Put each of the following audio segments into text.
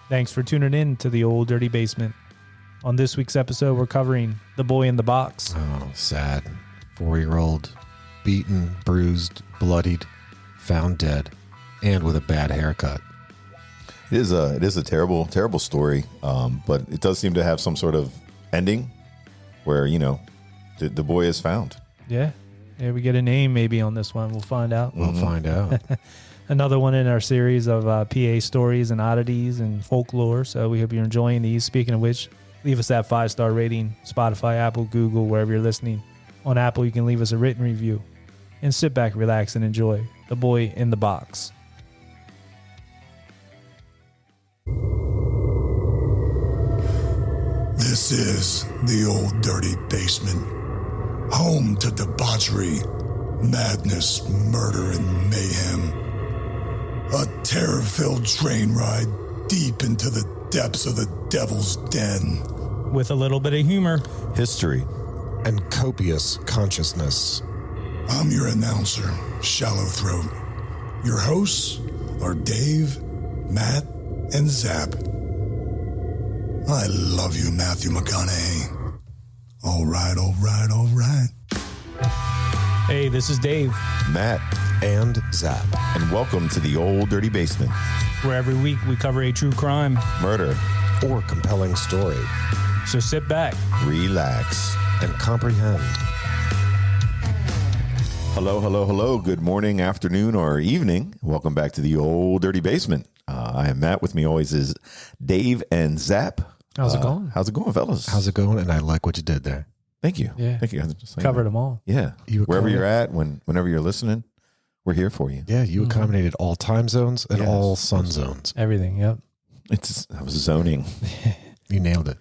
Thanks for tuning in to the Old Dirty Basement. On this week's episode, we're covering The Boy in the Box. Oh, sad. 4-year-old, beaten, bruised, bloodied, found dead, and with a bad haircut. It is a terrible, terrible story, but it does seem to have some sort of ending where, the boy is found. Yeah, we get a name maybe on this one. We'll find out. We'll find out. Another one in our series of PA stories and oddities and folklore. So we hope you're enjoying these. Speaking of which, leave us that 5-star rating. Spotify, Apple, Google, wherever you're listening. On Apple, you can leave us a written review. And sit back, relax, and enjoy The Boy in the Box. This is the Old Dirty Basement, home to debauchery, madness, murder, and mayhem. A terror-filled train ride deep into the depths of the devil's den. With a little bit of humor. History. And copious consciousness. I'm your announcer, Shallow Throat. Your hosts are Dave, Matt, and Zap. I love you, Matthew McConaughey. All right, all right, all right. Hey, this is Dave. Matt. And Zap. And welcome to the Old Dirty Basement. Where every week we cover a true crime. Murder. Or compelling story. So sit back. Relax. And comprehend. Hello, hello, hello. Good morning, afternoon, or evening. Welcome back to the Old Dirty Basement. I am Matt. With me always is Dave and Zap. How's it going? How's it going, fellas? How's it going? And I like what you did there. Thank you. Yeah. Thank you. Just Covered them all. Yeah. You Wherever accommodated- you're at, whenever you're listening, we're here for you. Yeah, you accommodated all time zones and Yes, all sun absolutely. zones. Everything, yep. I was zoning. You nailed it.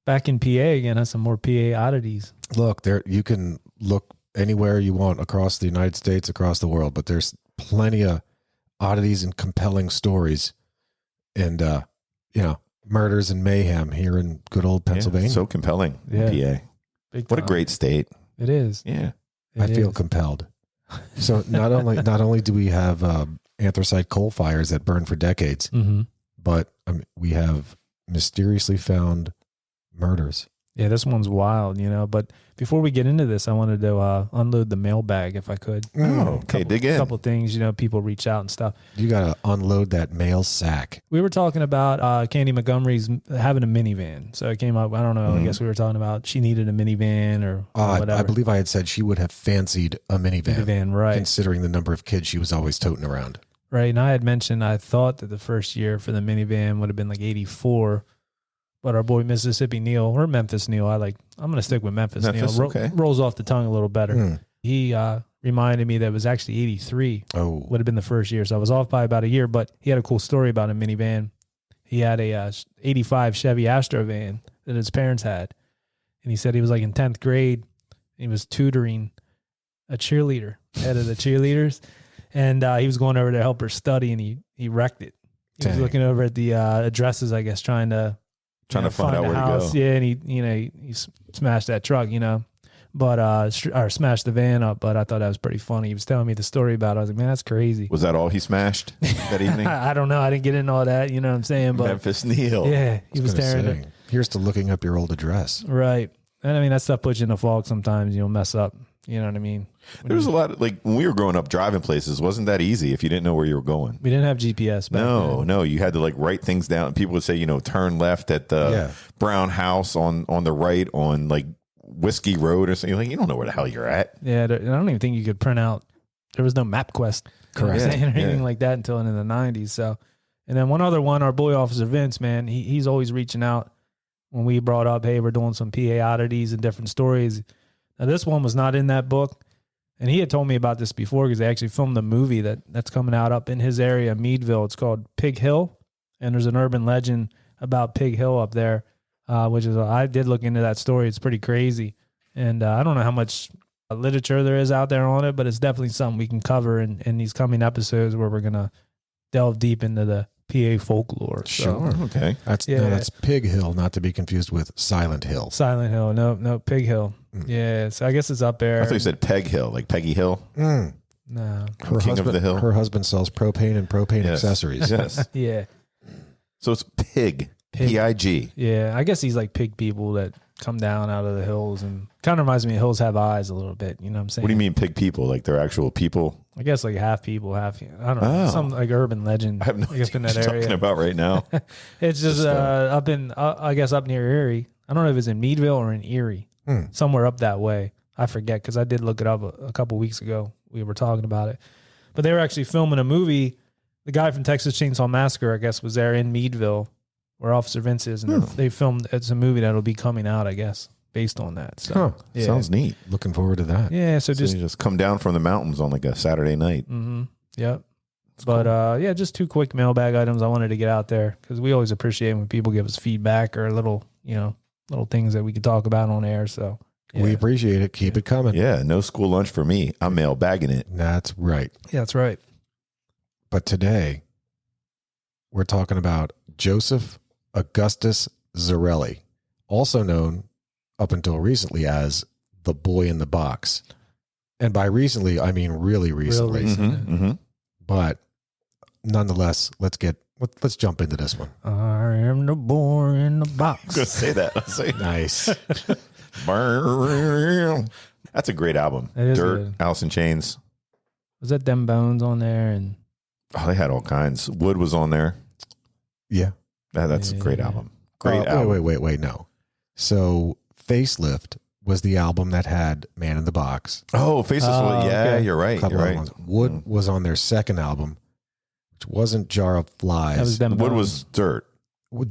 Back in PA again, has some more PA oddities. Look, there you can look anywhere you want across the United States, across the world, but there's plenty of oddities and compelling stories and murders and mayhem here in good old Pennsylvania. Yeah, so compelling. Yeah. PA. Big What a time. great state. It is. Yeah. It I feel is. compelled. So not only do we have anthracite coal fires that burn for decades, Mm-hmm. but we have mysteriously found murders. Yeah, this one's wild, But before we get into this, I wanted to unload the mailbag if I could. Oh, okay. Dig in. A couple things, people reach out and stuff. You got to unload that mail sack. We were talking about Candy Montgomery's having a minivan. So it came up, I don't know, I guess we were talking about she needed a minivan or whatever. I believe I had said she would have fancied a minivan, Right. considering the number of kids she was always toting around. Right. And I had mentioned I thought that the first year for the minivan would have been like 84. But our boy Mississippi Neil, or Memphis Neil, I'm going to stick with Memphis Memphis, Neil. okay. Rolls off the tongue a little better. He reminded me that it was actually 83 Oh, would have been the first year. So I was off by about a year, but he had a cool story about a minivan. He had a 85 Chevy Astro van that his parents had. And he said he was like in 10th grade. He was tutoring a cheerleader, head of the cheerleaders. And he was going over to help her study, and he wrecked it. He was Dang. looking over at the addresses, I guess, trying to Find out a where house. to go. Yeah, and he smashed that truck, but or smashed the van up. But I thought that was pretty funny. He was telling me the story about it. I was like, man, that's crazy. Was that all he smashed that evening? I don't know. I didn't get into all that. You know what I'm saying? But Memphis Neil. yeah, he was tearing saying, it. here's to looking up your old address. Right. And I mean, that stuff puts you in the fog sometimes. You'll mess up. You know what I mean? There was a lot of, when we were growing up driving places, wasn't that easy if you didn't know where you were going? We didn't have GPS back then. No, you had to write things down. People would say, turn left at the brown house on the right on Whiskey Road or something. You don't know where the hell you're at. Yeah, I don't even think you could print out. There was no MapQuest. You know what I'm Correct. saying, or anything Yeah. like that until in the 90s. So, and then one other one, our boy Officer Vince, man, he's always reaching out when we brought up, hey, we're doing some PA oddities and different stories. Now, this one was not in that book. And he had told me about this before because they actually filmed a movie that's coming out up in his area, Meadville. It's called Pig Hill. And there's an urban legend about Pig Hill up there, which is, I did look into that story. It's pretty crazy. And I don't know how much literature there is out there on it, but it's definitely something we can cover in these coming episodes where we're going to delve deep into the PA folklore. Sure. So, Okay. That's Pig Hill, not to be confused with Silent Hill. Silent Hill. No, Pig Hill. Yeah. So I guess it's up there. I thought you said Peg Hill, like Peggy Hill. No. Her King of husband, the Hill. Her husband sells propane and propane Yes. accessories. Yes. Yeah. So it's pig. P-I-G. Yeah, I guess he's like pig people that come down out of the hills, and kind of reminds me of Hills Have Eyes a little bit. You know what I'm saying? What do you mean pig people? Like they're actual people? I guess like half people, half, I don't know, Oh. some like urban legend. I have no I guess idea in what that you're area. talking about right now. It's just up in, I guess up near Erie. I don't know if it's in Meadville or in Erie, somewhere up that way. I forget because I did look it up a couple weeks ago. We were talking about it, but they were actually filming a movie. The guy from Texas Chainsaw Massacre, I guess, was there in Meadville, where Officer Vince is, and they filmed. It's a movie that'll be coming out, I guess, based on that. So, Huh. yeah. Sounds neat. Looking forward to that. Yeah, so So just you just come down from the mountains on like a Saturday night. Yep. But yeah, just 2 quick mailbag items I wanted to get out there because we always appreciate when people give us feedback or little things that we can talk about on air. So We appreciate it. Keep it coming. Yeah, no school lunch for me. I'm mailbagging it. That's right. Yeah, that's right. But today, we're talking about Joseph Augustus Zarelli, also known up until recently as the Boy in the Box. And by recently, I mean really recently. recent. Mm-hmm. But nonetheless, let's jump into this one. I am the boy in the I'm box. gonna say that. I'll say Nice. That's a great album. It is Dirt, good. Alice in Chains. Was that Them Bones on there? And Oh, they had all kinds. Wood was on there. Yeah. That's a great Yeah. album. Great album. Wait. No. So Facelift was the album that had Man in the Box. Oh, Faceless Oh, Wood. Yeah, okay. you're right. Couple You're other right. ones. Wood was on their second album, which wasn't Jar of Flies. that was Them Wood Bones. was Dirt.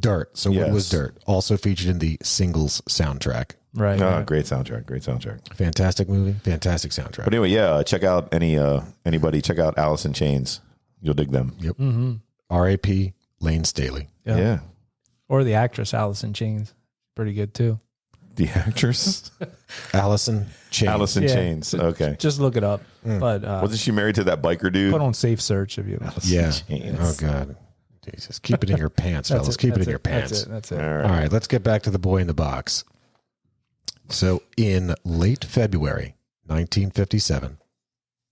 Dirt. So Wood was Yes. Dirt. Also featured in the Singles soundtrack. right. Oh, right. great soundtrack. Great soundtrack. Fantastic movie. Fantastic soundtrack. But anyway, yeah, check out anybody. Check out Alice in Chains. You'll dig them. Mm-hmm. R.A.P. Lane Staley. Yeah. Yeah. Or the actress Alice in Chains, pretty good too. The actress. Allison Chains. Alice in Yeah. Chains. Okay. Just look it up. Mm. But Wasn't she married to that biker dude? put on safe search if you. Alice in Yeah. Chains. Oh, God. Jesus. Keep it in your pants, That's fellas. it, Keep it that's in your pants. That's it. All All right. right, let's get back to the Boy in the Box. So, in late February 1957,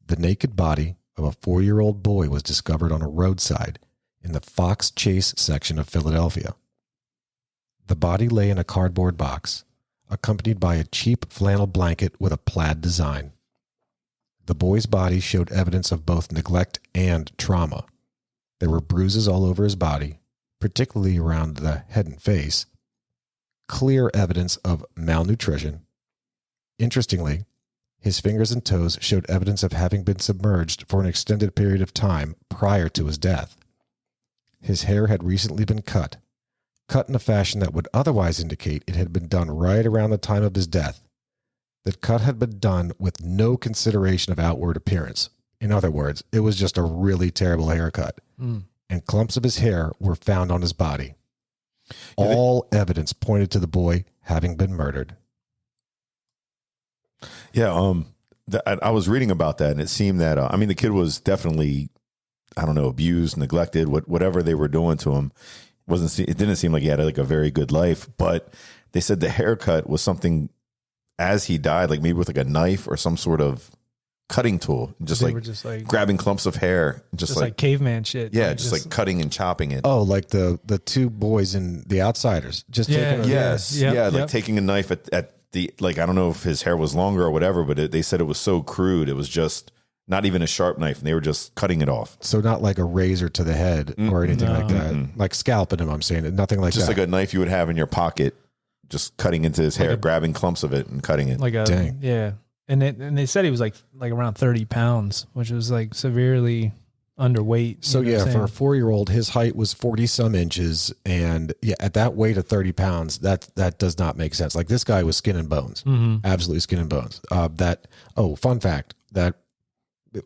the naked body of a 4-year-old boy was discovered on a roadside in the Fox Chase section of Philadelphia. The body lay in a cardboard box, accompanied by a cheap flannel blanket with a plaid design. The boy's body showed evidence of both neglect and trauma. There were bruises all over his body, particularly around the head and face, clear evidence of malnutrition. Interestingly, his fingers and toes showed evidence of having been submerged for an extended period of time prior to his death. His hair had recently been cut in a fashion that would otherwise indicate it had been done right around the time of his death. The cut had been done with no consideration of outward appearance. In other words, it was just a really terrible haircut. Mm. And clumps of his hair were found on his body. All evidence pointed to the boy having been murdered. Yeah. I was reading about that, and it seemed that the kid was definitely, I don't know, abused, neglected, whatever they were doing to him. It didn't seem like he had like a very good life, but they said the haircut was something as he died, like maybe with like a knife or some sort of cutting tool, just They like were just like grabbing clumps of hair, just like caveman shit. yeah, just like cutting and chopping it. Oh, like the two boys in The Outsiders. Just Yeah, taking a, Yes, Yep, yeah, like yep. taking a knife at the, like, I don't know if his hair was longer or whatever, but they said it was so crude. It was just not even a sharp knife, and they were just cutting it off. So not like a razor to the head or anything like that. Like scalping him, I'm saying. Nothing like Just that. like a knife you would have in your pocket, just cutting into his hair, grabbing clumps of it and cutting it. like a Dang. yeah. And they said he was like around 30 pounds, which was like severely underweight. So you know what yeah, I'm for a 4-year-old, his height was 40 some inches, and yeah, at that weight of 30 pounds, that does not make sense. Like this guy was skin and bones, absolutely skin and bones. Fun fact that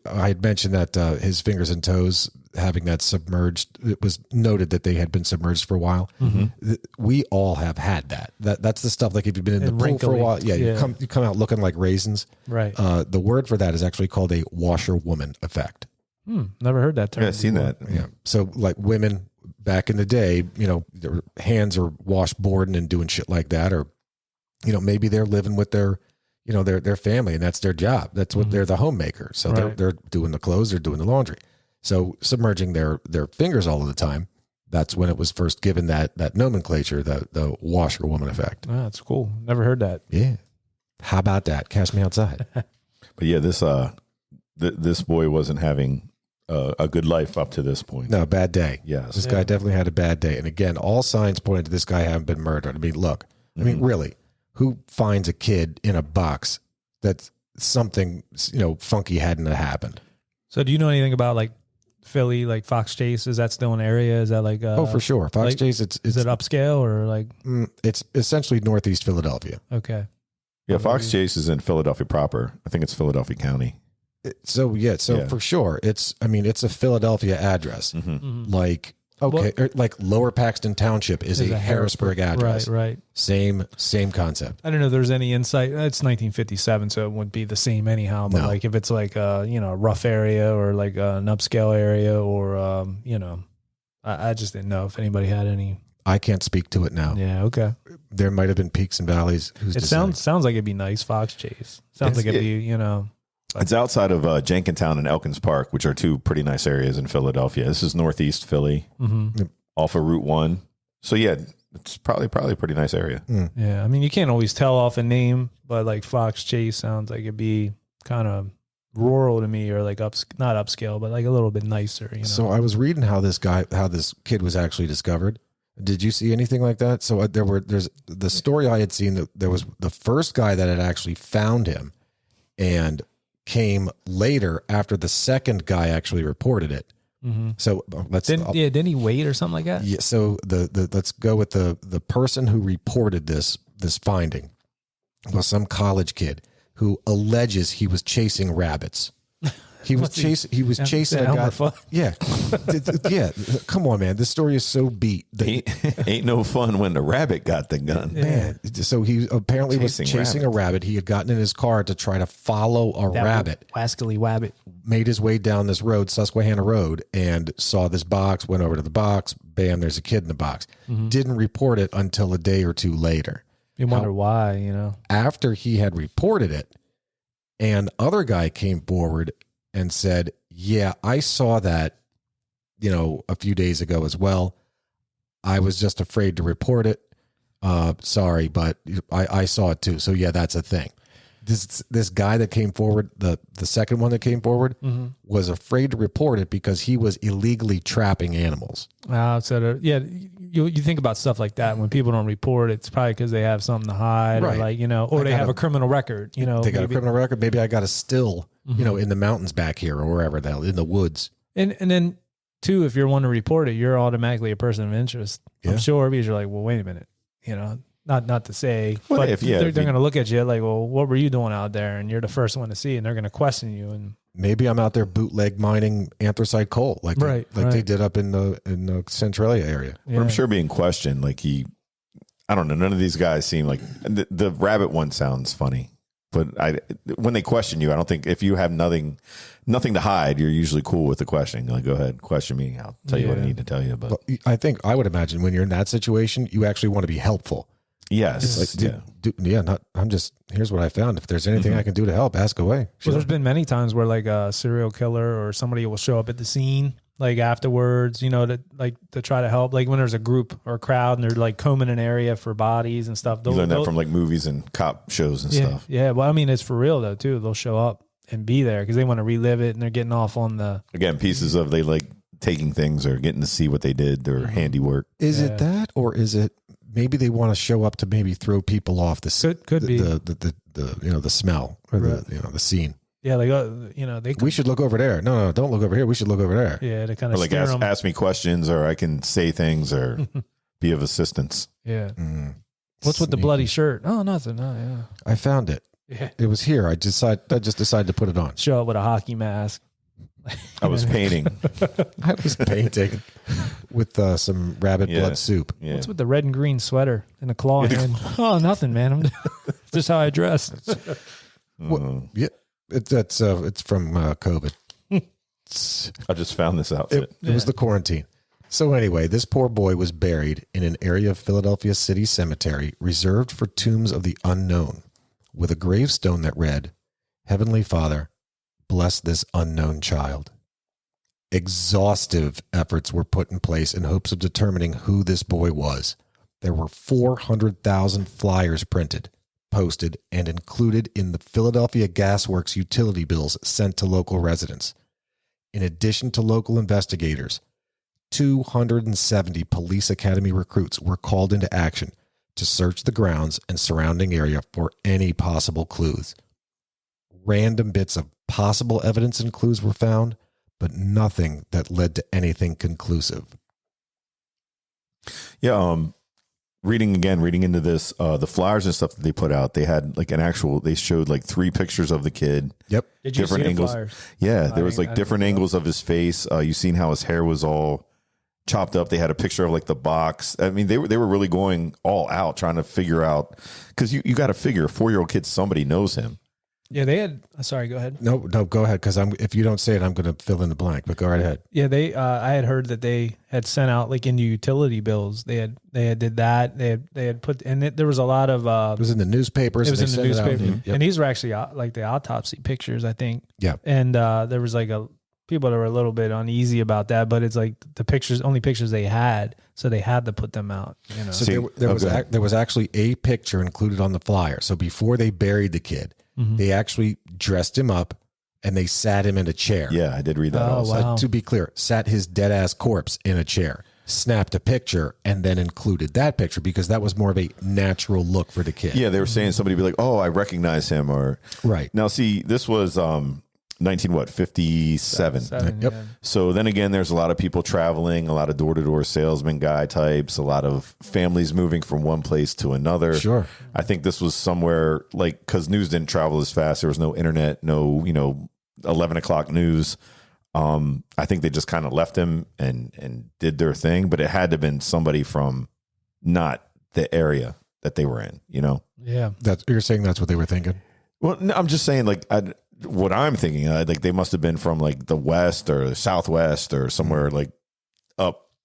I had mentioned that his fingers and toes having that submerged. It was noted that they had been submerged for a while. We all have had that. That's the stuff. Like if you've been in the And pool for a wrinkly. while, yeah, Yeah. you come out looking like raisins. Right. The word for that is actually called a washerwoman effect. Never heard that term. Yeah, I've seen before. that. Yeah. So like women back in the day, their hands are washboarding and doing shit like that, or maybe they're living with their their family and that's their job. That's what they're the homemaker. So Right. they're doing the clothes, they're doing the laundry. So submerging their fingers all of the time, That's when it was first given that nomenclature, the washerwoman effect. Oh, that's cool. Never heard that. Yeah. How about that? Cash me outside. But yeah, this boy wasn't having a good life up to this point. No, bad day. Yes. This guy definitely had a bad day. And again, all signs pointed to this guy having been murdered. I mean, look, really, who finds a kid in a box that's something, funky hadn't happened? So do you know anything about like Philly, like Fox Chase? Is that still an area? Is that like Oh, for sure. Fox like, Chase, is it upscale or like it's essentially Northeast Philadelphia. okay? Yeah, Fox Chase is in Philadelphia proper. I think it's Philadelphia County. So for sure, it's a Philadelphia address. Like like Lower Paxton Township is a Harrisburg address. Right. Same concept. I don't know if there's any insight. It's 1957, so it wouldn't be the same anyhow. But No. like if it's like a rough area or like an upscale area or I just didn't know if anybody had any. I can't speak to it now. Yeah, okay. There might have been peaks and valleys. Who's It to say? sounds like it'd be nice. Fox Chase sounds like it'd be It's outside of Jenkintown and Elkins Park, which are two pretty nice areas in Philadelphia. This is Northeast Philly, off of Route 1. So yeah, it's probably a pretty nice area. Yeah, I mean you can't always tell off a name, but like Fox Chase sounds like it'd be kind of rural to me, or like not upscale, but like a little bit nicer. So I was reading how this kid was actually discovered. Did you see anything like that? So there's the story I had seen that there was the first guy that had actually found him, and came later after the second guy actually reported it. So didn't he wait or something like that? Yeah. So let's go with the person who reported this finding was some college kid who alleges he was chasing rabbits. He was chasing a guy. Yeah. Yeah. Come on, man. This story is so beat. Ain't no fun when the rabbit got the gun. Man. So he apparently was chasing a rabbit. He had gotten in his car to try to follow a rabbit. Wascally Wabbit. Made his way down this road, Susquehanna Road, and saw this box, went over to the box. Bam, there's a kid in the box. Didn't report it until a day or two later. You wonder why, After he had reported it, and other guy came forward and said, yeah, I saw that, a few days ago as well. I was just afraid to report it. Sorry, but I saw it too. So yeah, that's a thing. This guy that came forward, the second one that came forward, was afraid to report it because he was illegally trapping animals. You think about stuff like that when people don't report, it's probably because they have something to hide, Right. or they have a criminal record. They got a criminal record. Maybe I got a still, in the mountains back here or wherever the hell, in the woods. And then too, if you're one to report it, you're automatically a person of interest. Yeah. I'm sure, because you're like, well, wait a minute, not to say, Well, but if they're going to look at you like, well, what were you doing out there? And you're the first one to see, and they're going to question you. And Maybe I'm out there bootleg mining anthracite coal, like they did up in the Centralia area. yeah. But I'm sure being questioned, like I don't know, none of these guys seem like the rabbit one sounds funny, but when they question you, I don't think if you have nothing to hide, you're usually cool with the questioning. Like, go ahead, question me. I'll tell you what I need to tell you. But I would imagine when you're in that situation, you actually want to be helpful. yes, Here's what I found. If there's anything I can do to help, ask away. Well, there's been many times where like a serial killer or somebody will show up at the scene like afterwards, to try to help. Like when there's a group or a crowd and they're like combing an area for bodies and stuff. you learn that from like movies and cop shows and stuff. Yeah. Well, I mean, it's for real though too. They'll show up and be there because they want to relive it, and they're getting off on the Pieces of they like taking things or getting to see what they did, their handiwork. Is it that, or is it maybe they want to show up to maybe throw people off the could be the smell or the scene? Yeah, like We should look over there. No, don't look over here. We should look over there. Yeah, to kind Or of like steer them. ask me questions, or I can say things or be of assistance. Yeah. What's with the bloody shirt? Oh, nothing. Oh, yeah. I found it. Yeah. It was here. I just decided to put it on. Show up with a hockey mask. I was painting. I was painting with some rabbit blood soup. Yeah. What's with the red and green sweater and a claw hand? Oh, nothing, man. Just how I dress. Yeah, it's from COVID. I just found this outfit. It was the quarantine. So anyway, this poor boy was buried in an area of Philadelphia City Cemetery reserved for tombs of the unknown, with a gravestone that read, "Heavenly Father, bless this unknown child." exhaustive efforts were put in place in hopes of determining who this boy was. There were 400,000 flyers printed, posted, and included in the Philadelphia Gas Works utility bills sent to local residents. In addition to local investigators, 270 police academy recruits were called into action to search the grounds and surrounding area for any possible clues. Random bits of possible evidence and clues were found, but nothing that led to anything conclusive. Yeah. Reading into this, the flyers and stuff that they put out, they had like they showed like 3 pictures of the kid. Yep. Did you different see angles. the flyers? Yeah. There was I like didn't different know. angles of his face. You seen how his hair was all chopped up. They had a picture of like the box. I mean, they were really going all out trying to figure out, because you got to figure a 4-year-old kid, somebody knows him. Yeah, they had. Sorry, go ahead. No, go ahead, because if you don't say it, I'm going to fill in the blank. But go right ahead. Yeah, they. I had heard that they had sent out like into utility bills. They had did that. They had put, and there was a lot of. It was in the newspapers. It was and in they the sent it out. newspaper, Yep. and these were actually like the autopsy pictures, I think. Yeah. And there was like people that were a little bit uneasy about that, but it's like the only pictures they had, so they had to put them out. You know. So See, there was actually a picture included on the flyer. So before they buried the kid, they actually dressed him up and they sat him in a chair. Yeah, I did read that Oh, also. wow. To be clear, sat his dead ass corpse in a chair, snapped a picture, and then included that picture because that was more of a natural look for the kid. Yeah, they were saying somebody would be like, "Oh, I recognize him," or Right. now. See, this was 57. Yep. Yeah. So then again, there's a lot of people traveling, a lot of door-to-door salesman guy types, a lot of families moving from one place to another. Sure. I think this was somewhere like, because news didn't travel as fast. There was no internet, no 11 o'clock news. I think they just kind of left him and did their thing, but it had to have been somebody from not the area that they were in. Yeah. You're saying that's what they were thinking? Well, no, I'm just saying, like, what I'm thinking, like they must have been from like the West or the Southwest or somewhere like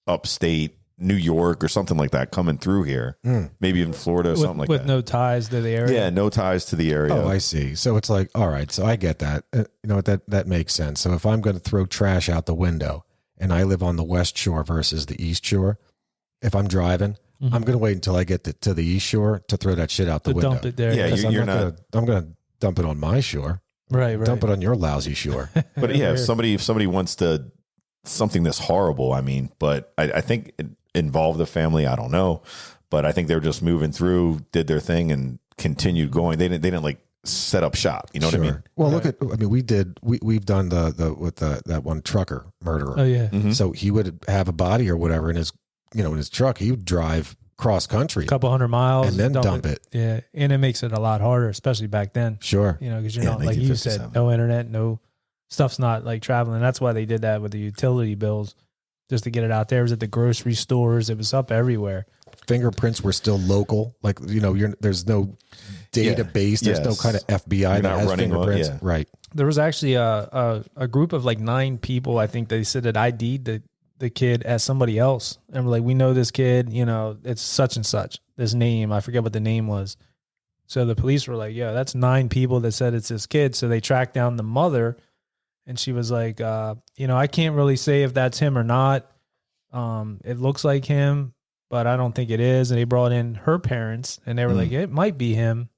upstate New York or something like that, coming through here. Maybe even Florida or something like with that. no ties to the area. Yeah, no ties to the area. Oh, I see. So it's like, all right, so I get that. You know what, that makes sense. So if I'm going to throw trash out the window and I live on the West Shore versus the East Shore, if I'm driving, I'm going to wait until I get to the East Shore to throw that shit out the to window. dump it there. Yeah, Because you're I'm going to dump it on my shore. right. Dump it on your lousy shore. But yeah, if somebody wants to something this horrible, I mean, but I think it involved the family. I don't know, but I think they were just moving through, did their thing, and continued going. They didn't like set up shop. You know what I mean? Well, we've done that one trucker murderer. Oh yeah. Mhm. So he would have a body or whatever in his truck. He would drive cross country. A couple 100 miles And then dump it. Yeah, and it makes it a lot harder, especially back then. Sure. Because you're Yeah, not, like you said, 1957. no internet, no stuff's not like traveling. That's why they did that with the utility bills, just to get it out there. It was at the grocery stores. It was up everywhere. Fingerprints were still local. Like, there's no database. There's no Yes. kind of FBI You're that not has running on- fingerprints. yeah. Right. There was actually a group of like 9 people. I think they said that ID'd the kid as somebody else, and we're like, we know this kid. It's such and such. This name, I forget what the name was. So the police were like, yeah, that's 9 people that said it's this kid. So they tracked down the mother, and she was like, I can't really say if that's him or not. It looks like him, but I don't think it is. And they brought in her parents, and they were like, it might be him.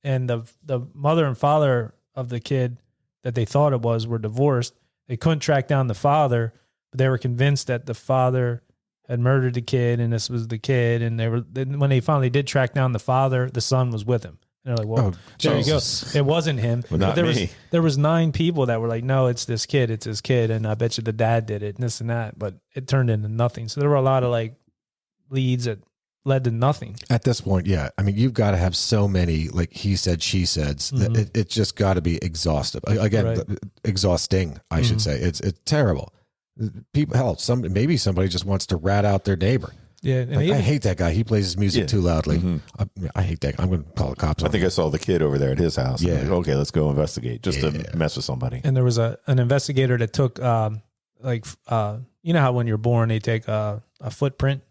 And the mother and father of the kid that they thought it was were divorced. They couldn't track down the father, but they were convinced that the father had murdered the kid and this was the kid. And when they finally did track down the father, the son was with him. And they're like, well, there Jesus. you go. It wasn't him. Well, not but me. there was 9 people that were like, no, it's this kid. It's his kid. And I bet you the dad did it and this and that, but it turned into nothing. So there were a lot of like leads that led to nothing. At this point, yeah. I mean, you've got to have so many, like he said, she said, that it's just got to be exhaustive. Again, Right. exhausting, I should say. It's terrible. People, hell, maybe somebody just wants to rat out their neighbor. Yeah. And Like, even- I hate that guy. He plays his music Yeah. too loudly. Mhm. I hate that guy. I'm going to call the cops I on think him. I saw the kid over there at his house. Yeah. I'm like, okay, let's go investigate just Yeah. to mess with somebody. And there was an investigator that took you know how when you're born they take a footprint,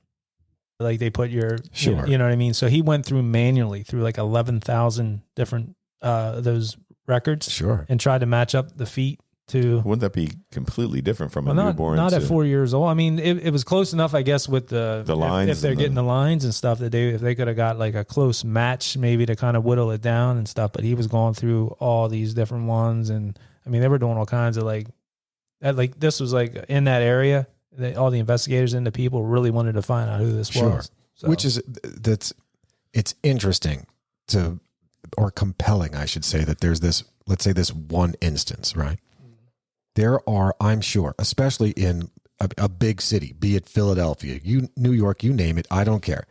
like they put your Sure. you know what I mean. So he went through manually through like 11,000 different those records Sure. and tried to match up the feet to. Wouldn't that be completely different from a Well, newborn? not at to- 4 years old. I mean, it was close enough, I guess, with the lines If they're and getting the- the lines and stuff, that if they could have got like a close match, maybe to kind of whittle it down and stuff. But he was going through all these different ones, and I mean, they were doing all kinds of like this was like in that area. All the investigators and the people really wanted to find out who this Sure. was. So, Which is it's interesting or compelling, I should say, that there's this, let's say this one instance, right? There are, I'm sure, especially in a big city, be it Philadelphia, New York, you name it, I don't care.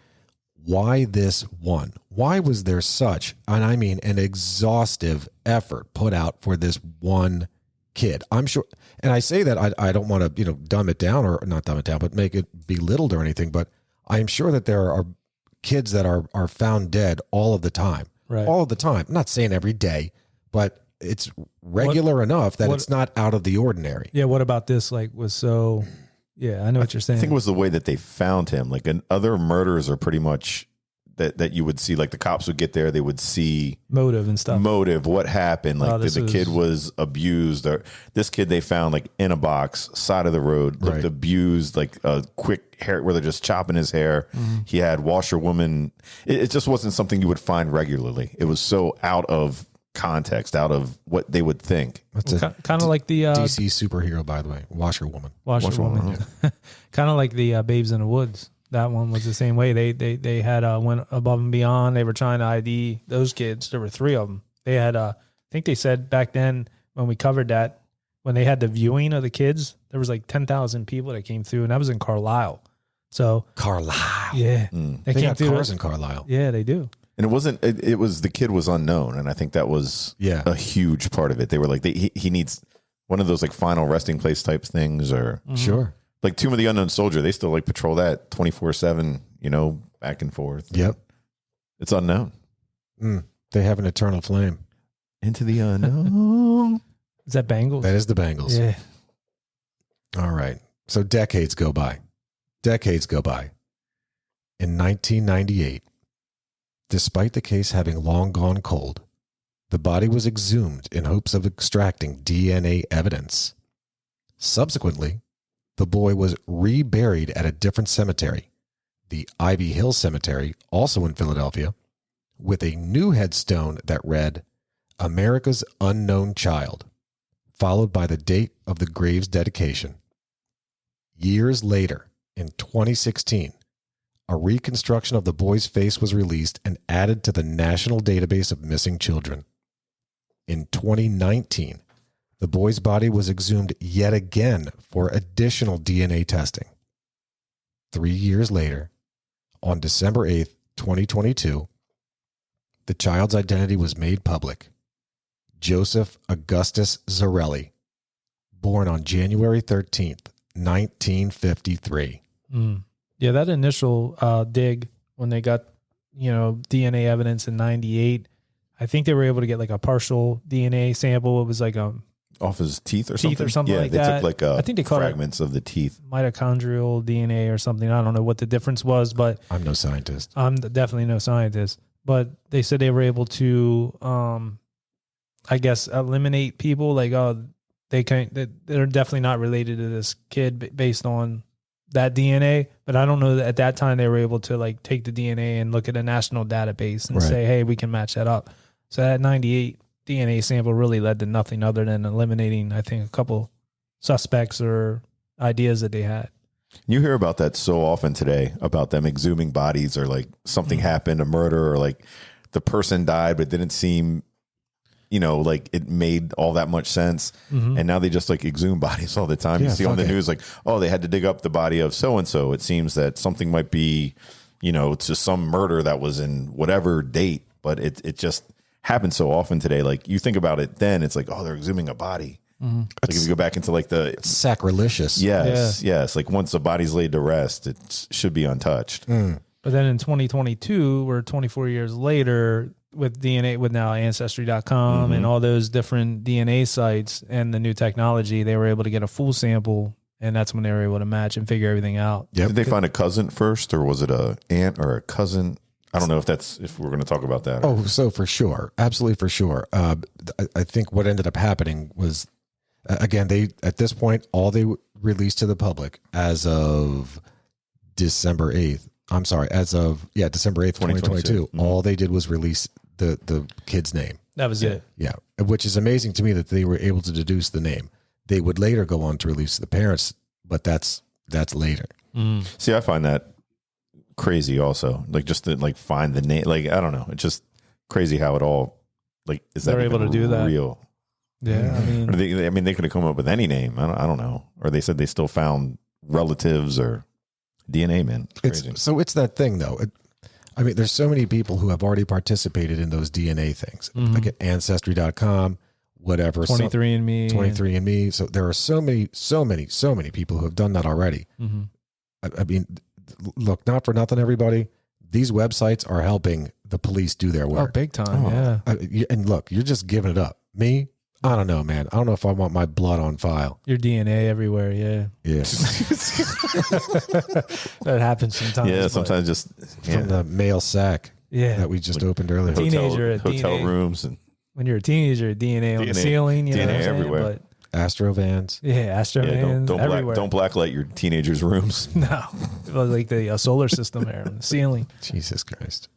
Why this one? Why was there such, and I mean an exhaustive effort put out for this one kid? I'm sure, and I say that I don't want to, dumb it down, or not dumb it down, but make it belittled or anything, but I'm sure that there are kids that are found dead all of the time. Right. All of the time. I'm not saying every day, but it's regular enough that it's not out of the ordinary. yeah. What about this? Like, was so? Yeah, I know what you're saying. I think it was the way that they found him. Like other murders are pretty much that you would see, like the cops would get there, they would see motive and stuff. motive, what happened, like Oh, did the kid was abused, or this kid they found like in a box, side of the road, looked Right. abused, like a quick hair where they're just chopping his hair. He had washerwoman. It just wasn't something you would find regularly. It was so out of context, out of what they would think. That's a Kind of like the DC superhero, by the way, Washerwoman. Washerwoman. Kind of like the Babes in the Woods. That one was the same way. They had went above and beyond. They were trying to ID those kids. There were 3 of them. They had I think they said back then when we covered that, when they had the viewing of the kids, there was like 10,000 people that came through, and that was in Carlisle. So Carlisle. yeah, They came got through. cars in Carlisle. Yeah, they do. And it wasn't. It was the kid was unknown, and I think that was Yeah. a huge part of it. They were like, he needs one of those like final resting place type things, or Sure. like Tomb of the Unknown Soldier. They still like patrol that 24/7. Back and forth. Yep. It's unknown. They have an eternal flame. Into the unknown. Is that Bengals? That is the Bengals. Yeah. All right. So decades go by. In 1998, despite the case having long gone cold, the body was exhumed in hopes of extracting DNA evidence. Subsequently, the boy was reburied at a different cemetery, the Ivy Hill Cemetery, also in Philadelphia, with a new headstone that read, America's Unknown Child, followed by the date of the grave's dedication. Years later, in 2016, a reconstruction of the boy's face was released and added to the National Database of Missing Children. In 2019, the boy's body was exhumed yet again for additional DNA testing. 3 years later, on December 8th, 2022, the child's identity was made public. Joseph Augustus Zarelli, born on January 13th, 1953. Yeah, that initial dig when they got, DNA evidence in 98, I think they were able to get like a partial DNA sample. It was like a Off his teeth or Teeth something. or something yeah, like they that. took like I think they called it- fragments of the teeth. mitochondrial DNA or something. I don't know what the difference was, but I'm no scientist. I'm definitely no scientist. But they said they were able to, I guess, eliminate people like, they're definitely not related to this kid based on that DNA. But I don't know that at that time they were able to like take the DNA and look at a national database and Right. say, hey, we can match that up. So that 98 DNA sample really led to nothing other than eliminating, I think, a couple suspects or ideas that they had. You hear about that so often today, about them exhuming bodies, or like something happened, a murder, or like the person died but didn't seem, like it made all that much sense. And now they just like exhume bodies all the time. Yeah, You see on the fuck it. news like, oh, they had to dig up the body of so and so. It seems that something might be, it's just some murder that was in whatever date, but it just happens so often today. Like you think about it, then it's like, oh, they're exhuming a body. Like if you go back into like the Sacrilegious. yes, like once the body's laid to rest, it should be untouched. But then in 2022, we're 24 years later with DNA, with now Ancestry.com and all those different DNA sites and the new technology, they were able to get a full sample, and that's when they were able to match and figure everything out. Yep. Did they find a cousin first, or was it a aunt or a cousin? I don't know if we're going to talk about that. Oh, so for sure. Absolutely for sure. I think what ended up happening was Again, they at this point, all they released to the public as of December 8th. I'm sorry, December 8th, 2022. Mhm. All they did was release the kid's name. That was it. Yeah, which is amazing to me that they were able to deduce the name. They would later go on to release the parents, but that's later. See, I find that crazy also. Like just to like find the name. Like, I don't know. It's just crazy how it all like is that They're able even to do that. real? Yeah, Or they could have come up with any name. I don't know. Or they said they still found relatives or DNA, man. It's crazy. It's that thing though. There's so many people who have already participated in those DNA things. Like at Ancestry.com, whatever. 23andMe. 23andMe. So there are so many people who have done that already. I mean, look, not for nothing, everybody. These websites are helping the police do their Oh, work. big time. Yeah. And look, you're just giving it up. Me, I don't know, man. I don't know if I want my blood on file. Your DNA everywhere. Yeah. Yeah. That happens sometimes. Yeah, but- sometimes just From the mail sack Yeah. that we just opened earlier. Teenager at hotel DNA. rooms and When you're a teenager, DNA on the DNA ceiling, you know DNA what I'm saying? everywhere. But Astrovans. yeah, Astro Man everywhere. don't blacklight your teenagers' rooms. No, it was like the solar system there on the ceiling. Jesus Christ.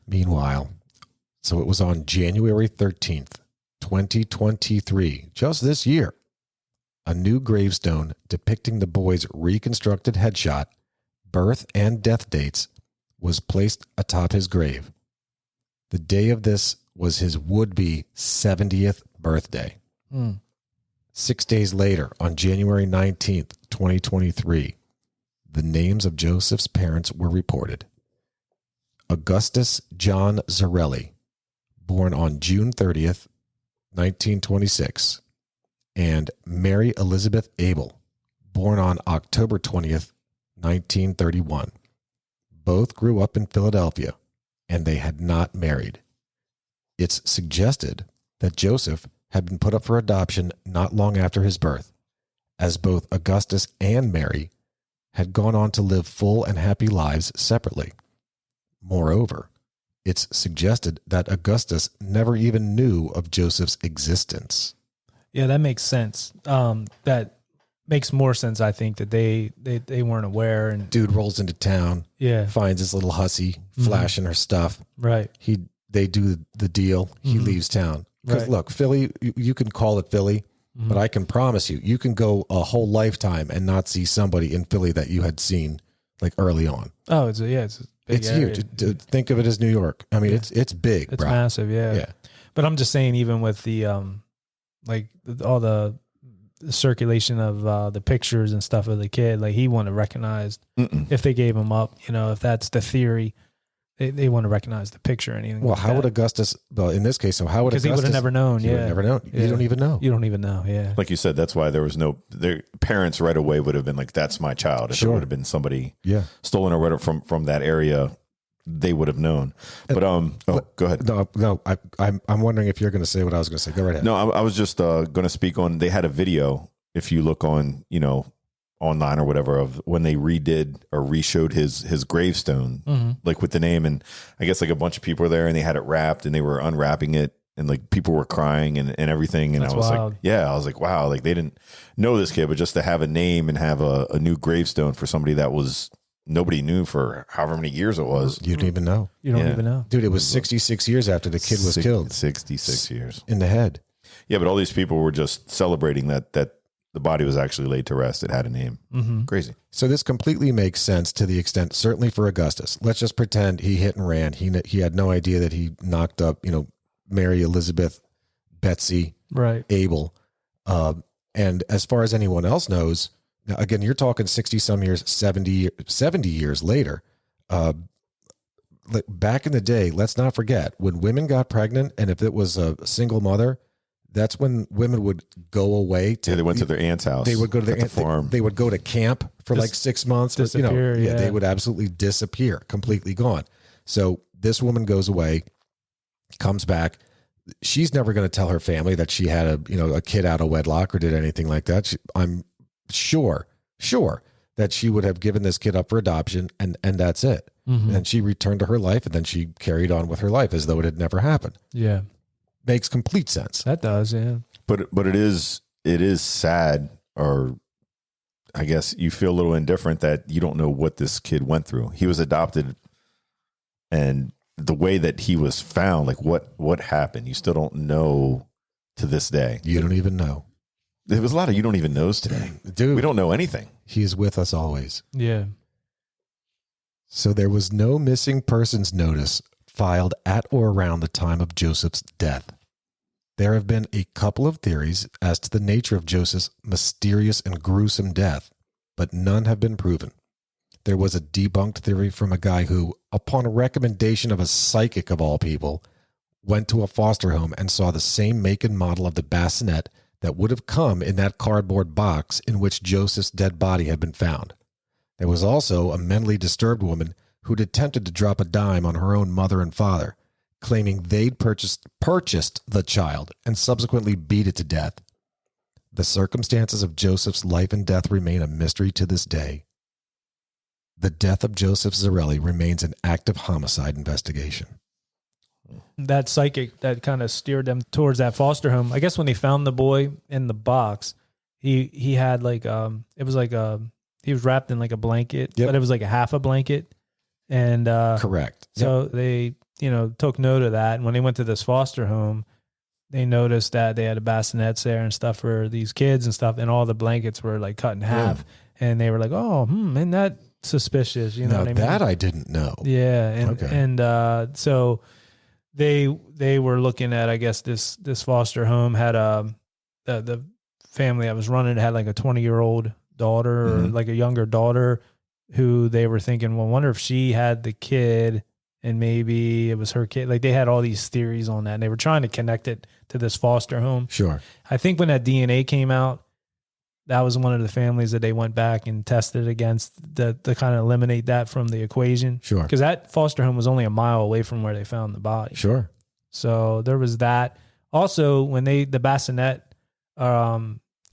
Meanwhile, so it was on January 13th, 2023, just this year, a new gravestone depicting the boy's reconstructed headshot, birth, and death dates was placed atop his grave. The day of this was his would-be 70th birthday. 6 days later, on January 19th, 2023, the names of Joseph's parents were reported. Augustus John Zarelli, born on June 30th, 1926, and Mary Elizabeth Abel, born on October 20th, 1931. Both grew up in Philadelphia, and they had not married. It's suggested that Joseph had been put up for adoption not long after his birth, as both Augustus and Mary had gone on to live full and happy lives separately. Moreover, it's suggested that Augustus never even knew of Joseph's existence. Yeah, that makes sense. That makes more sense. I think that they weren't aware. And Dude rolls into town, yeah, finds this little hussy flashing her stuff. right. They do the deal. He leaves town. Because Right. look, Philly, you can call it Philly, but I can promise you, you can go a whole lifetime and not see somebody in Philly that you had seen like early on. Oh, it's a big It's area. huge. Think of it as New York. I mean, it's big, It's bro. massive. Yeah. Yeah. But I'm just saying, even with the all the circulation of the pictures and stuff of the kid, like he wouldn't have recognized if they gave him up. You know, if that's the theory, they wouldn't have recognized the picture or anything. Well, like how that. would Augustus? Well, in this case, so how would Because he Augustus? would have never known. He would Yeah, have never known. Yeah. You don't even know. You don't even know. Yeah. Like you said, that's why there was no. Their parents right away would have been like, "That's my child." If it Sure. would have been somebody Yeah. stolen or whatever from that area, they would have known. But go ahead. No. I'm wondering if you're going to say what I was going to say. Go right ahead. No, I was just going to speak on. They had a video. If you look on, online or whatever, of when they redid or reshowed his gravestone, like with the name, and I guess like a bunch of people were there and they had it wrapped and they were unwrapping it and like people were crying and everything. And That's I was wild. I was like, wow, like they didn't know this kid, but just to have a name and have a new gravestone for somebody that was nobody knew for however many years it was. You don't even know. You don't Yeah. even know. Dude, it was 66 years after the kid was killed 66 years. in the head. Yeah, but all these people were just celebrating that the body was actually laid to rest. It had a name. Crazy. So this completely makes sense to the extent, certainly for Augustus. Let's just pretend he hit and ran. He had no idea that he knocked up, Mary Elizabeth, Betsy, Right. Abel. And as far as anyone else knows, now again, you're talking 60 some years, 70 years later. Back in the day, let's not forget when women got pregnant, and if it was a single mother, that's when women would go away to. Yeah, they went to their aunt's house. They would go to their at the farm. They would go to camp for like 6 months. But, disappear, yeah. They would absolutely disappear, completely gone. So this woman goes away, comes back. She's never going to tell her family that she had a kid out of wedlock or did anything like that. I'm sure that she would have given this kid up for adoption and that's it. And she returned to her life and then she carried on with her life as though it had never happened. Yeah. Makes complete sense. That does. Yeah. But it is it is sad, or I guess you feel a little indifferent that you don't know what this kid went through. He was adopted, and the way that he was found, like what happened, you still don't know to this day. You don't even know. There was a lot of you don't even knows today. Dude, We don't know anything. he is with us always. Yeah. So there was no missing persons notice filed at or around the time of Joseph's death. There have been a couple of theories as to the nature of Joseph's mysterious and gruesome death, but none have been proven. There was a debunked theory from a guy who, upon a recommendation of a psychic of all people, went to a foster home and saw the same make and model of the bassinet that would have come in that cardboard box in which Joseph's dead body had been found. There was also a mentally disturbed woman who'd attempted to drop a dime on her own mother and father, claiming they'd purchased the child and subsequently beat it to death. The circumstances of Joseph's life and death remain a mystery to this day. The death of Joseph Zarelli remains an active homicide investigation. That psychic that kind of steered them towards that foster home. I guess when they found the boy in the box, he had like it was like he was wrapped in like a blanket, Yep. but it was like a half a blanket, and Correct. so they took note of that. And when they went to this foster home, they noticed that they had a bassinets there and stuff for these kids and stuff, and all the blankets were like cut in half, and they were like, "Oh, isn't that suspicious?" You know Now what I mean? that I didn't know. Yeah, and Okay. and so they were looking at, I guess this foster home had the family that was running it had like a 20-year-old daughter or Mhm. like a younger daughter who they were thinking, well, I wonder if she had the kid and maybe it was her kid. Like they had all these theories on that, and they were trying to connect it to this foster home. Sure. I think when that DNA came out, that was one of the families that they went back and tested against to kind of eliminate that from the equation. Sure. Because that foster home was only a mile away from where they found the body. Sure. So there was that. Also, when the bassinet,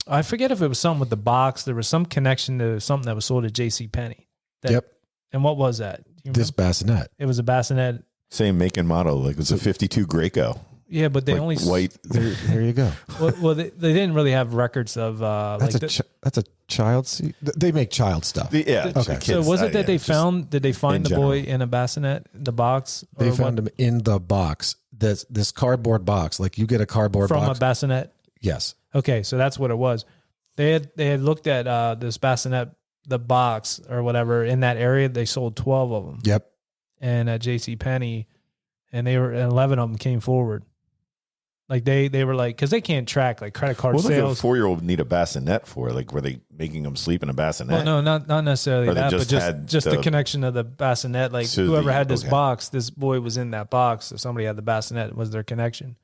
I forget if it was something with the box. There was some connection to something that was sold at JCPenney. Yep. And what was that? Do you This remember? bassinet. It was a bassinet. Same make and model. Like it was a 52 Graco. Yeah, but they Like only white. There you go. Well, they didn't really have records of That's like that's a child seat. They make child stuff. Yeah. Okay. So was it that they just- found? Did they find in the boy general. in a bassinet, the box? They or found what? him in the box. This cardboard box. Like you get a cardboard From box. a bassinet. Yes. Okay, so that's what it was. They had looked at this bassinet, the box or whatever in that area. They sold 12 of them, Yep. and at JCPenney, and 11 of them came forward. Like they were like, because they can't track like credit card What does a sales. 4-year-old need a bassinet for? Like, were they making them sleep in a bassinet? Well, no, not necessarily Or they that, just but had just the the- connection of the bassinet. Like So whoever the- had this okay. box, this boy was in that box. If somebody had the bassinet, was their connection.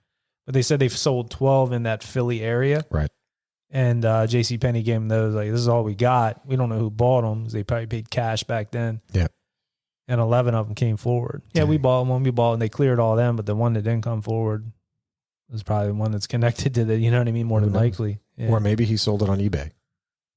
But they said they've sold 12 in that Philly area. Right. And JCPenney gave them those. Like, this is all we got. We don't know who bought them. They probably paid cash back then. Yeah. And 11 of them came forward. Yeah, we Dang. bought one. We bought, and they cleared all them. But the one that didn't come forward was probably the one that's connected to the. You know what I mean? More Who than knows? likely. Yeah. Or maybe he sold it on eBay.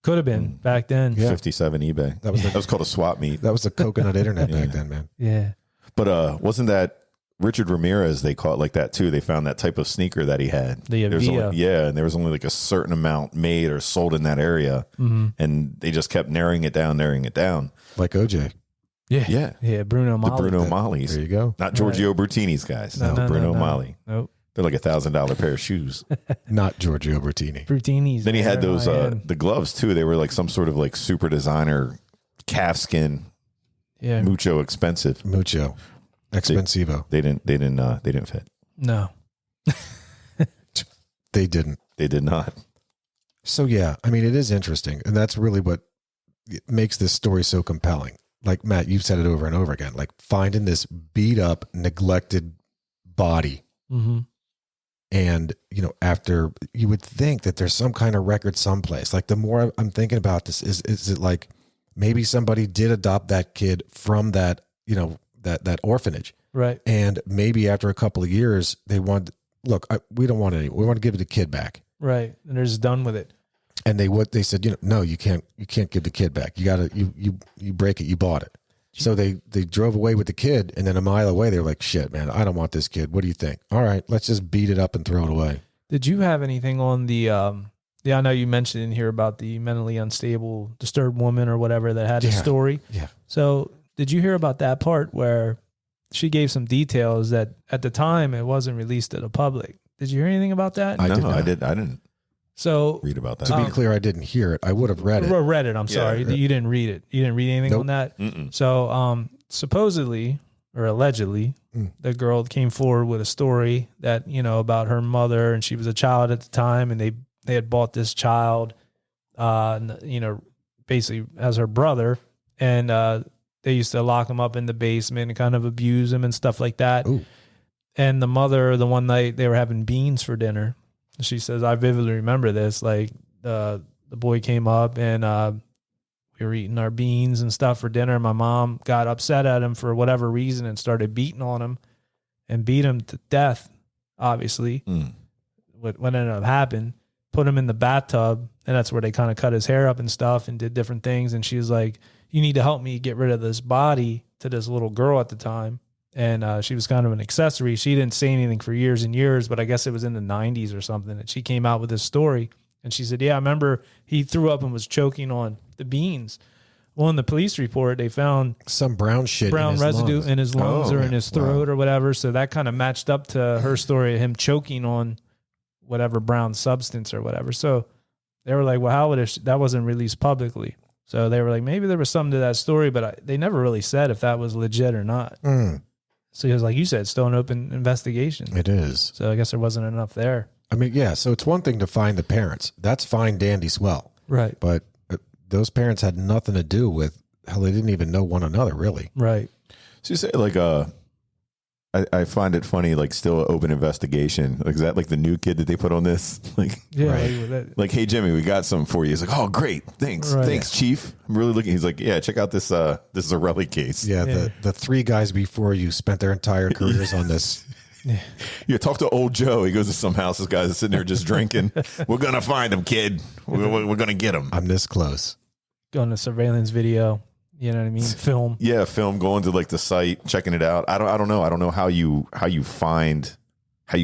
Could have been back then. Yeah. 57 eBay. That was the- that was called a swap meet. That was the coconut internet back Yeah. then, man. Yeah. But wasn't that Richard Ramirez? They caught like that too. They found that type of sneaker that he had. The There was Avia. only, yeah, and there was only like a certain amount made or sold in that area, Mm-hmm. and they just kept narrowing it down. Like OJ. Yeah. Yeah, Yeah. Bruno the Mali. Bruno There Mollies, you go. not Giorgio Bertini's guys. No, Bruno Mali. Nope. They're like $1,000 pair of shoes. Not Giorgio Bertini. Brutini's. Then he had there, those high-end. the gloves too. They were like some sort of like super designer calf skin, Yeah. mucho expensive. Mucho. Expensivo. They didn't fit. No. They didn't. They did not. So yeah, I mean, it is interesting, and that's really what makes this story so compelling. Like Matt, you've said it over and over again. Like finding this beat up, neglected body, Mm-hmm. and after you would think that there's some kind of record someplace. Like the more I'm thinking about this, is it like maybe somebody did adopt that kid from that that orphanage, Right. and maybe after a couple of years they want we don't want any. We want to give the kid back. Right. And they're just done with it. And they said, no, you can't give the kid back. You gotta, you break it. You bought it. So they drove away with the kid. And then a mile away, they were like, shit, man, I don't want this kid. What do you think? All right, let's just beat it up and throw it away. Did you have anything on the Yeah, I know you mentioned in here about the mentally unstable, disturbed woman or whatever that had a Yeah. story. Yeah. So did you hear about that part where she gave some details that at the time it wasn't released to the public? Did you hear anything about that? I did No, not. I didn't So read about that. To be clear, I didn't hear it. I would have read it. read it. I'm sorry. Yeah. You didn't read it. You didn't read anything Nope. on that. Mm-mm. So supposedly or allegedly, the girl came forward with a story that, you know, about her mother, and she was a child at the time, and they had bought this child, you know, basically as her brother, and they used to lock him up in the basement and kind of abuse him and stuff like that. Ooh. And the mother, the one night they were having beans for dinner, she says, I vividly remember this. Like the boy came up and we were eating our beans and stuff for dinner. My mom got upset at him for whatever reason and started beating on him and beat him to death, obviously. What ended up happening, put him in the bathtub, and that's where they kind of cut his hair up and stuff and did different things. And she was like, you need to help me get rid of this body, to this little girl at the time. And she was kind of an accessory. She didn't say anything for years and years, but I guess it was in the 90s or something that she came out with this story. And she said, yeah, I remember he threw up and was choking on the beans. Well, in the police report, they found Some brown shit. brown in his residue lungs. in his lungs Oh, or yeah. in his throat or whatever. So that kind of matched up to her story of him choking on whatever brown substance or whatever. So they were like, well, how would it, that wasn't released publicly. So they were like, maybe there was something to that story, but they never really said if that was legit or not. So he was like, you said, still an open investigation. It is. So I guess there wasn't enough there. I mean, yeah. So it's one thing to find the parents. That's fine, dandy, swell. Right. But those parents had nothing to do with. Hell, they didn't even know one another, really. Right. So you say like I find it funny, like still an open investigation. Like, is that like the new kid that they put on this? Like, Yeah. Right. like, hey Jimmy, we got something for you. He's like, oh great, thanks, Right. thanks Chief. I'm really looking. He's like, yeah, check out this. This is a Relly case. Yeah, Yeah. the three guys before you spent their entire careers on this. Yeah, talk to old Joe. He goes to some house. This guy's sitting there just drinking. We're gonna find him, kid. We're gonna get him. I'm this close. Going to surveillance video, you know what I mean? Film. Yeah, film, going to like the site, checking it out. I don't know. I don't know how you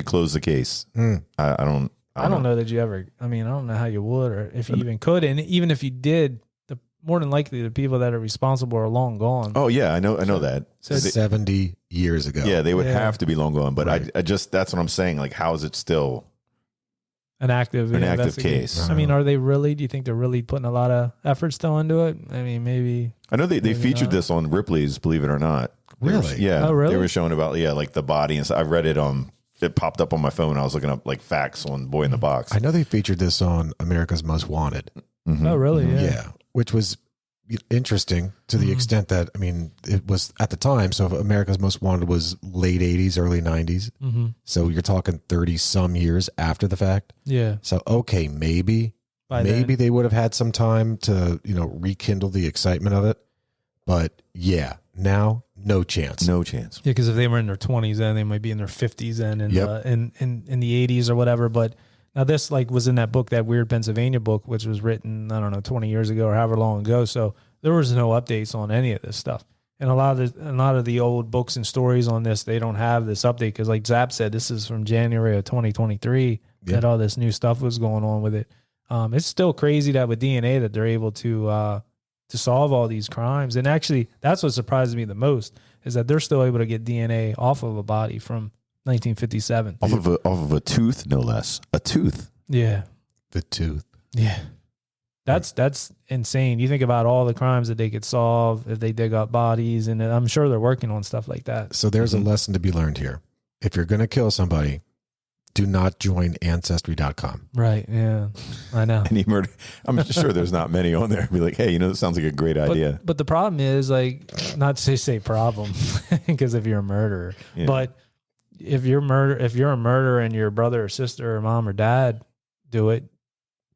close the case. I don't know that you ever, I mean, I don't know how you would or if you even could. And even if you did, the more than likely the people that are responsible are long gone. Oh yeah, I know that. So it's- 70 years ago. Yeah, they would Yeah. have to be long gone. But Right. I just, that's what I'm saying. Like, how is it still? An active investigation. case. I mean, are they really, do you think they're really putting a lot of effort still into it? I mean, maybe. I know they Maybe featured not. this on Ripley's, believe it or not. They were- Really? yeah. Oh, really? They were showing about, like the body and stuff. I read it it popped up on my phone. I was looking up like facts on Boy in the Box. I know they featured this on America's Most Wanted. Mhm. Oh, really? Mhm. Yeah. Which was interesting to the extent that, I mean, it was at the time. So America's Most Wanted was late 80s, early 90s. Mm-hmm. So you're talking 30 some years after the fact. Yeah. So, okay, maybe By maybe then. they would have had some time to, rekindle the excitement of it. But yeah, now no chance. No chance. Yeah, because if they were in their 20s then, they might be in their 50s then in, Yep. in the 80s or whatever. But now this like was in that book, that Weird Pennsylvania book, which was written, I don't know, 20 years ago or however long ago. So there was no updates on any of this stuff. And a lot of the old books and stories on this, they don't have this update because like Zap said, this is from January of 2023 that all this new stuff was going on with it. It's still crazy that with DNA that they're able to solve all these crimes. And actually, that's what surprises me the most is that they're still able to get DNA off of a body from 1957. Off of a tooth, no less. A tooth. Yeah. The tooth. Yeah. That's insane. You think about all the crimes that they could solve if they dig up bodies, and I'm sure they're working on stuff like that. So there's a lesson to be learned here. If you're going to kill somebody, do not join Ancestry.com. Right. Yeah. I know. Any murder. I'm sure there's not many on there. Be like, hey, this sounds like a great idea. But the problem is, like, not to say problem, because if you're a murderer, Yeah. but if you're a murderer and your brother or sister or mom or dad do it,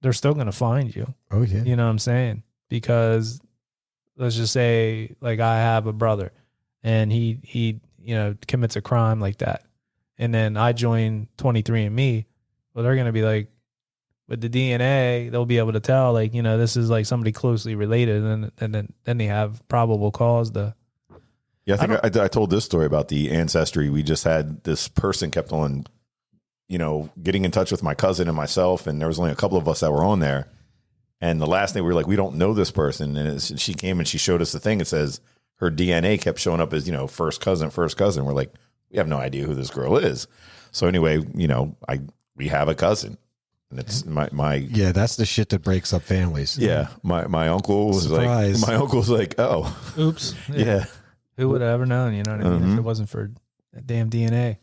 they're still going to find you. Oh, yeah. You know what I'm saying? Because let's just say, like, I have a brother and he commits a crime like that. And then I join 23andMe. Well, they're going to be like, with the DNA, they'll be able to tell, like, this is like somebody closely related. And then they have probable cause to. Yeah, I think I told this story about the ancestry. We just had this person kept on getting in touch with my cousin and myself, and there was only a couple of us that were on there. And the last thing we were like, we don't know this person. And she came and she showed us the thing. It says her DNA kept showing up as, first cousin. We're like, we have no idea who this girl is. So anyway, we have a cousin. And it's my Yeah, that's the shit that breaks up families. yeah, my uncle was Surprise. like, oh, Oops. yeah. Who would have ever known? You know what I mean? If it wasn't for that damn DNA.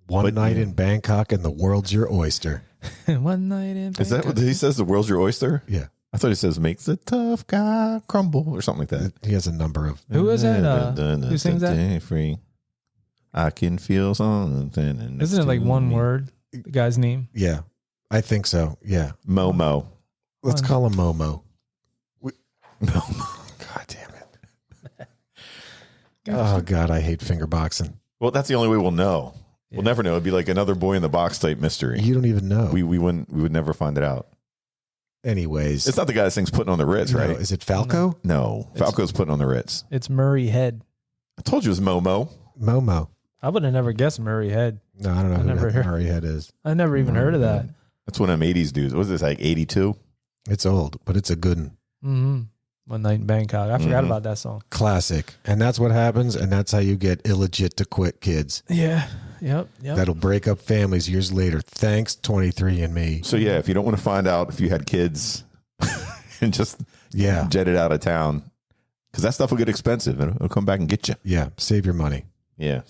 One night in Bangkok and the world's your oyster. One night in. Is that what he says? The world's your oyster? Yeah. I thought he says makes the tough guy crumble or something like that. He has a number of. Who is that? Who sings that? Free. I can feel something. Isn't it like one word? The guy's name. Yeah, I think so. Yeah. Momo. Let's call him Momo. Momo. God damn it. Oh, God, I hate finger boxing. Well, that's the only way we'll know. We'll never know. It'd be like another boy in the box type mystery. You don't even know. We would never find it out. Anyways. It's not the guy that sings Putting on the Ritz, right? No, is it Falco? No. Falco's Putting on the Ritz. It's Murray Head. I told you it was Momo. Momo. I would have never guessed Murray Head. No, I don't know never who heard- Murray Head is. I never even heard of that. That's one of them 80s dudes. What was this, like 82? It's old, but it's a good one. Mm-hmm. One Night in Bangkok. I forgot about that song. Classic. And that's what happens, and that's how you get illegit to quit kids. Yeah. Yep. That'll break up families years later. Thanks, 23andMe. So, yeah, if you don't want to find out if you had kids and just jet it out of town, because that stuff will get expensive and it'll come back and get you. Yeah, save your money. Yeah.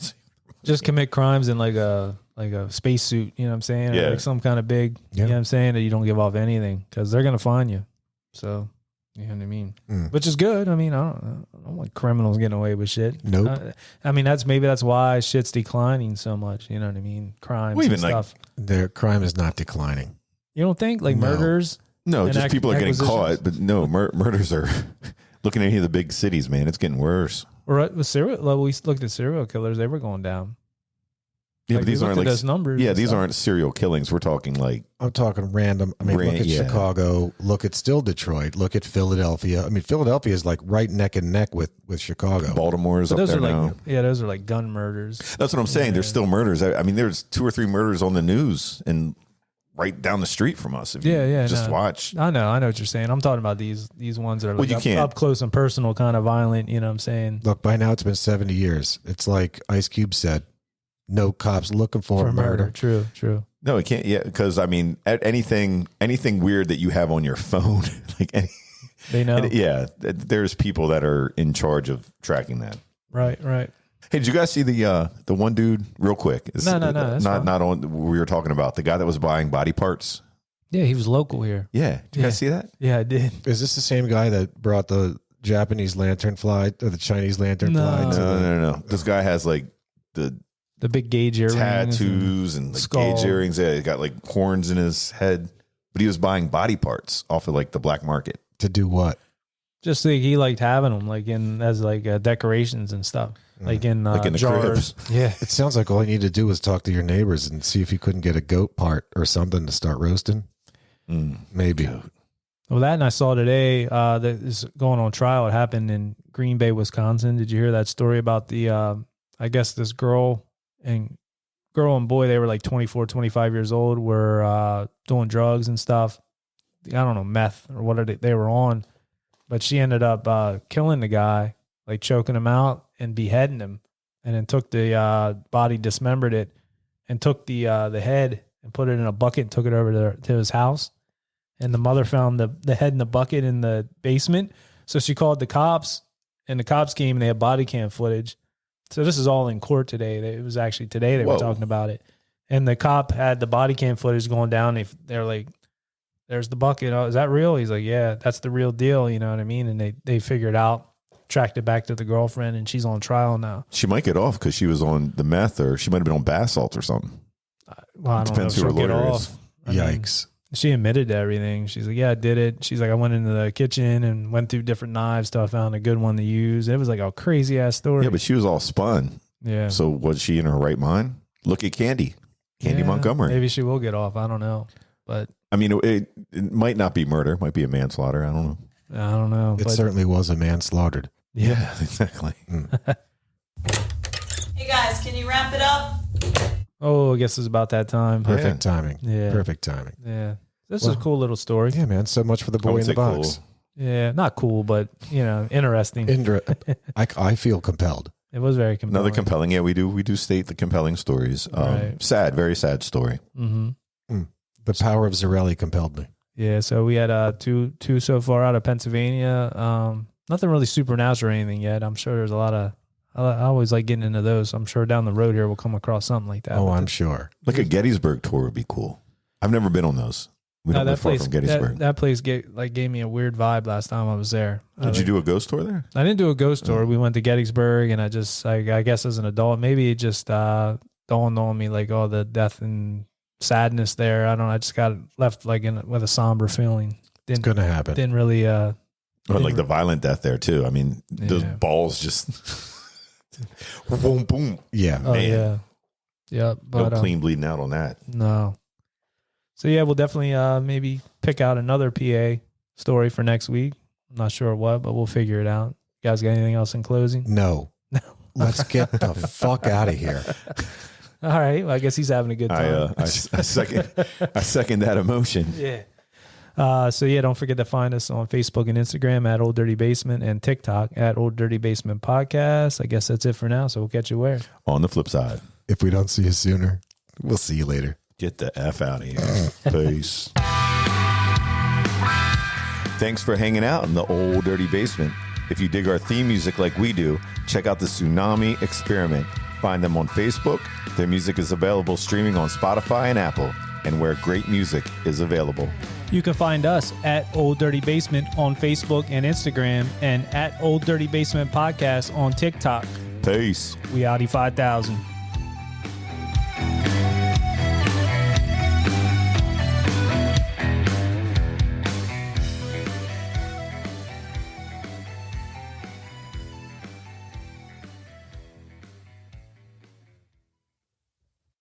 Just commit crimes in like a spacesuit, you know what I'm saying? Yeah. Or like some kind of big, you know what I'm saying, that you don't give off anything because they're going to find you. So, you know what I mean? Which is good. I mean, I don't want criminals getting away with shit. Nope. I mean, that's why shit's declining so much. You know what I mean? Crimes Well, even and like- stuff. Their crime is not declining. You don't think? Like No. murders? No, And just people are getting acquisitions? caught, but no, murders are looking at any of the big cities, man. It's getting worse. Or with we looked at serial killers, they were going down. Yeah, Like, but these you aren't looked at like those numbers Yeah, and these stuff. aren't serial killings. We're talking like I'm talking random. I mean, look at Yeah. Chicago. Look at still Detroit. Look at Philadelphia. I mean, Philadelphia is like right neck and neck with Chicago. Baltimore's But up those there are like now. those are like gun murders. That's what I'm saying. There's still murders. I mean, there's 2 or 3 murders on the news and right down the street from us. If you just watch. I know what you're saying. I'm talking about these ones that are Well, like you can't- up close and personal, kind of violent. You know what I'm saying? Look, by now it's been 70 years. It's like Ice Cube said, no cops looking for a murder. True. No, it can't. Yeah, because I mean, anything weird that you have on your phone, like They know. there's people that are in charge of tracking that. Right. Hey, did you guys see the one dude real quick? No, that's fine. not on. We were talking about the guy that was buying body parts. Yeah, he was local here. Yeah, did you guys see that? Yeah, I did. Is this the same guy that brought the Japanese lantern fly or the Chinese lantern No. fly? No. This guy has like the The big gauge earrings. tattoos and like skull. gauge earrings. Yeah, he got like horns in his head, but he was buying body parts off of like the black market. To do what? Just like he liked having them, like as decorations and stuff, like in Like in the jars. crib. Yeah. It sounds like all you need to do is talk to your neighbors and see if you couldn't get a goat part or something to start roasting. Maybe. Well, that and I saw today that is going on trial. It happened in Green Bay, Wisconsin. Did you hear that story about the? I guess this girl and boy, they were like 24, 25 years old, were doing drugs and stuff. I don't know, meth or what they were on, but she ended up killing the guy, like choking him out and beheading him, and then took the body, dismembered it, and took the head and put it in a bucket and took it over to his house. And the mother found the head in the bucket in the basement. So she called the cops, and the cops came and they had body cam footage. So this is all in court today. It was actually today they were talking about it. And the cop had the body cam footage going down. They're like, there's the bucket. Oh, is that real? He's like, yeah, that's the real deal. You know what I mean? And they figured out, tracked it back to the girlfriend, and she's on trial now. She might get off because she was on the meth, or she might have been on bath salts or something. Well, I don't Depends know who if her she'll get lawyer off. is. I mean, Yikes. she admitted to everything. She's like, yeah, I did it. She's like, I went into the kitchen and went through different knives till I found a good one to use. It was like a crazy ass story. Yeah, but she was all spun. yeah. So was she in her right mind? Look at Candy Yeah, Montgomery. Maybe she will get off. I don't know. But I mean, it might not be murder. It might be a manslaughter. I don't know. I don't know. It but certainly was a man slaughtered. Yeah, exactly. Hey guys, can you wrap it up? Oh, I guess it's about that time. Perfect timing. Yeah. Perfect timing. Yeah. This Well, is a cool little story. Yeah, man. So much for the I boy would in the say box. cool. Yeah. Not cool, but, interesting. I feel compelled. It was very compelling. Another compelling. Yeah, we do state the compelling stories. Right. Sad, very sad story. Mm-hmm. The power of Zarelli compelled me. Yeah. So we had two so far out of Pennsylvania. Nothing really supernatural or anything yet. I'm sure there's a lot of, I always like getting into those. I'm sure down the road here we'll come across something like that. Oh, But I'm sure. Like a Gettysburg tour would be cool. I've never been on those. We don't live far from Gettysburg. That place gave me a weird vibe last time I was there. Did you do a ghost tour there? I didn't do a ghost tour. We went to Gettysburg, and I guess as an adult, maybe it just dawned on me like all the death and sadness there. I don't know. I just got left like with a somber feeling. It's going to happen. Didn't really. Or like the violent death there too. I mean, those Yeah. balls just boom, boom. Yeah. Oh Man. yeah, yeah. No But clean bleeding out on that. no. So yeah, we'll definitely maybe pick out another PA story for next week. I'm not sure what, but we'll figure it out. You guys got anything else in closing? No. Let's get the fuck out of here. All right. Well, I guess he's having a good time. I second that emotion. Yeah. So yeah, don't forget to find us on Facebook and Instagram at Old Dirty Basement and TikTok at Old Dirty Basement Podcast. I guess that's it for now. So we'll catch you where? On the flip side, If we don't see you sooner, we'll see you later. get the F out of here. Peace. Thanks for hanging out in the Old Dirty Basement. If you dig our theme music like we do, check out the Tsunami Experiment. Find them on Facebook. Their music is available streaming on Spotify and Apple, and where great music is available. You can find us at Old Dirty Basement on Facebook and Instagram and at Old Dirty Basement Podcast on TikTok. Peace. We Audi 5000.